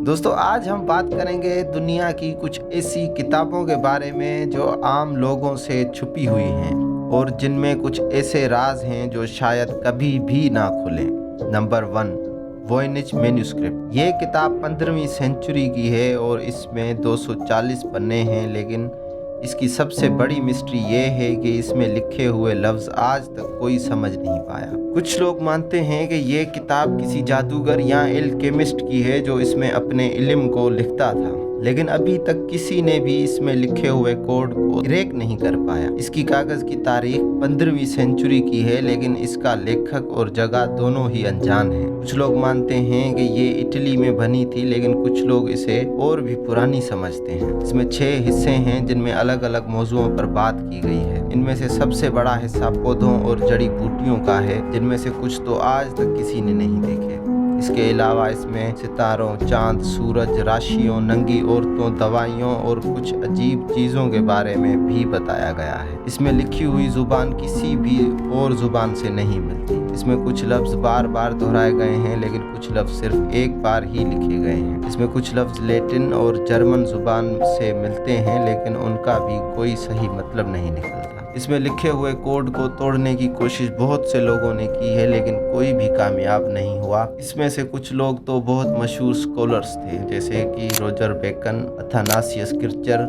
दोस्तों आज हम बात करेंगे दुनिया की कुछ ऐसी किताबों के बारे में जो आम लोगों से छुपी हुई हैं और जिनमें कुछ ऐसे राज हैं जो शायद कभी भी ना खुलें। Number 1, Voynich manuscript. ये किताब 15वीं सेंचुरी की है और इसमें 240 पन्ने हैं, लेकिन इसकी सबसे बड़ी मिस्ट्री ये है कि इसमें लिखे हुए लफ्ज़ आज तक कोई समझ नहीं पाया। कुछ लोग मानते हैं कि ये किताब किसी जादूगर या एल्केमिस्ट की है जो इसमें अपने इल्म को लिखता था, लेकिन अभी तक किसी ने भी इसमें लिखे हुए कोड को क्रैक नहीं कर पाया। इसकी कागज़ की तारीख 15वीं सेंचुरी की है, लेकिन इसका लेखक और जगह दोनों ही अनजान है। कुछ लोग मानते हैं कि ये इटली में बनी थी, लेकिन कुछ लोग इसे और भी पुरानी समझते हैं। इसमें 6 हिस्से हैं जिनमें अलग अलग मौज़ुओं पर बात की गई है। इनमें से सबसे बड़ा हिस्सा पौधों और जड़ी बूटियों का है, जिनमें से कुछ तो आज तक किसी ने नहीं देखे। इसके अलावा इसमें सितारों, चांद, सूरज, राशियों, नंगी औरतों, दवाइयों और कुछ अजीब चीज़ों के बारे में भी बताया गया है। इसमें लिखी हुई जुबान किसी भी और जुबान से नहीं मिलती। इसमें कुछ लफ्ज़ बार बार दोहराए गए हैं, लेकिन कुछ लफ्ज़ सिर्फ एक बार ही लिखे गए हैं। इसमें कुछ लफ्ज़ लैटिन और जर्मन जुबान से मिलते हैं, लेकिन उनका भी कोई सही मतलब नहीं निकलता। इसमें लिखे हुए कोड को तोड़ने की कोशिश बहुत से लोगों ने की है, लेकिन कोई भी कामयाब नहीं हुआ। इसमें से कुछ लोग तो बहुत मशहूर स्कॉलर्स थे, जैसे कि रोजर बेकन, अथानासियस किर्चर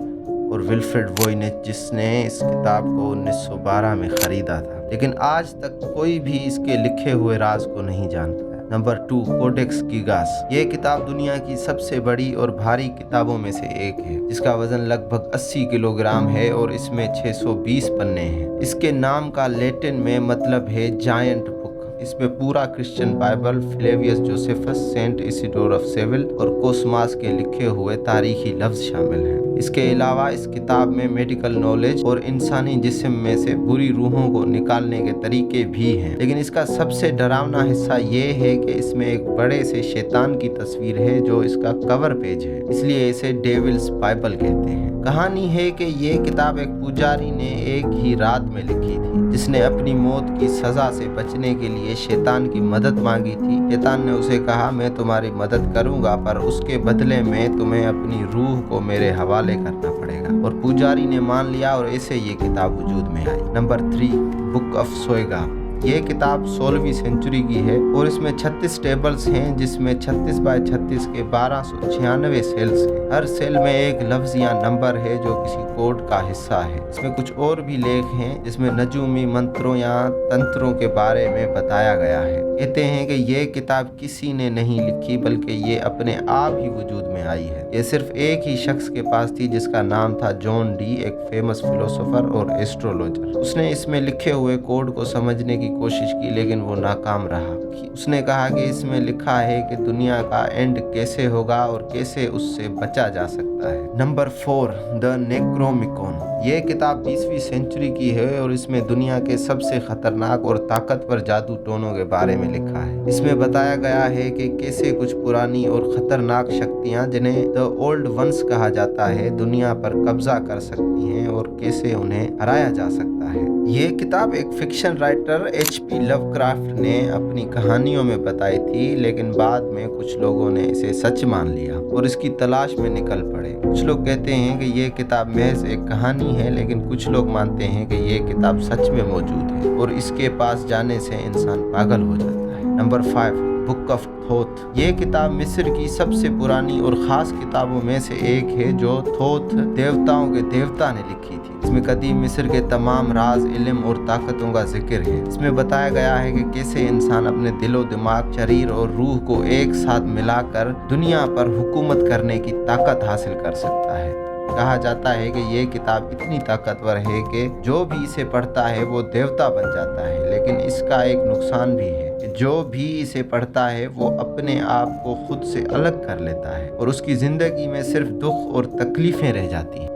और विल्फ्रेड वॉयनिच, जिसने इस किताब को 1912 में ख़रीदा था, लेकिन आज तक कोई भी इसके लिखे हुए राज को नहीं जान पाया। Number 2, Codex Gigas. ये किताब दुनिया की सबसे बड़ी और भारी किताबों में से एक है, जिसका वजन लगभग 80 किलोग्राम है और इसमें 620 पन्ने हैं। इसके नाम का लैटिन में मतलब है जायंट बुक। इसमें पूरा Christian Bible, Flavius Josephus, Saint Isidore of Seville और कोसमास के लिखे हुए तारीखी लफ्ज़ शामिल हैं। इसके अलावा इस किताब में मेडिकल नॉलेज और इंसानी जिस्म में से बुरी रूहों को निकालने के तरीके भी हैं, लेकिन इसका सबसे डरावना हिस्सा ये है कि इसमें एक बड़े से शैतान की तस्वीर है जो इसका कवर पेज है, इसलिए इसे डेविल्स बाइबल कहते हैं। कहानी है कि ये किताब एक पुजारी ने एक ही रात में लिखी थी, जिसने अपनी मौत की सज़ा से बचने के लिए शैतान की मदद मांगी थी। शैतान ने उसे कहा, मैं तुम्हारी मदद करूंगा, पर उसके बदले में तुम्हें अपनी रूह को मेरे हवाले करना पड़ेगा। और पुजारी ने मान लिया और ऐसे ये किताब वजूद में आई। Number 3, book of Soyga. ये किताब 16वीं सेंचुरी की है और इसमें 36 टेबल्स हैं, जिसमें 36 बाय 36 के 1296 सेल्स हैं। हर सेल में एक लफ्ज़ या नंबर है जो किसी कोड का हिस्सा है। इसमें कुछ और भी लेख हैं जिसमें नजूमी मंत्रों या तंत्रों के बारे में बताया गया है। कहते हैं कि ये किताब किसी ने नहीं लिखी, बल्कि ये अपने आप ही वजूद में आई है। ये सिर्फ एक ही शख्स के पास थी, जिसका नाम था जॉन डी, एक फेमस फिलोसोफर और एस्ट्रोलॉजर। उसने इसमें लिखे हुए कोड को समझने की कोशिश की, लेकिन वो नाकाम रहा। उसने कहा कि इसमें लिखा है कि दुनिया का एंड कैसे होगा और कैसे उससे बचा जा सकता है। Number 4, the Necronomicon. ये किताब 20वीं सेंचुरी की है और इसमें दुनिया के सबसे खतरनाक और ताकतवर जादू टोनों के बारे में लिखा है। इसमें बताया गया है कि कैसे कुछ पुरानी और खतरनाक शक्तियां, जिन्हें द ओल्ड वंस कहा जाता है, दुनिया पर कब्जा कर सकती हैं और कैसे उन्हें हराया जा सकता है। ये किताब एक फिक्शन राइटर HP लवक्राफ्ट ने अपनी कहानियों में बताई थी, लेकिन बाद में कुछ लोगों ने इसे सच मान लिया और इसकी तलाश में निकल पड़े। कुछ लोग कहते हैं कि ये किताब महज एक कहानी है, लेकिन कुछ लोग मानते हैं कि ये किताब सच में मौजूद है और इसके पास जाने से इंसान पागल हो जाता है। Number 5, book of थोथ। ये किताब मिस्र की सबसे पुरानी और ख़ास किताबों में से एक है जो थोथ देवताओं के देवता ने लिखी थी। इसमें कदीम मिस्र के तमाम राज, इल्म और ताकतों का जिक्र है। इसमें बताया गया है कि कैसे इंसान अपने दिलो दिमाग, शरीर और रूह को एक साथ मिलाकर दुनिया पर हुकूमत करने की ताकत हासिल कर सकता है। कहा जाता है कि ये किताब इतनी ताकतवर है कि जो भी इसे पढ़ता है वो देवता बन जाता है, लेकिन इसका एक नुकसान भी है कि जो भी इसे पढ़ता है वो अपने आप को खुद से अलग कर लेता है और उसकी ज़िंदगी में सिर्फ दुख और तकलीफ़ें रह जाती हैं।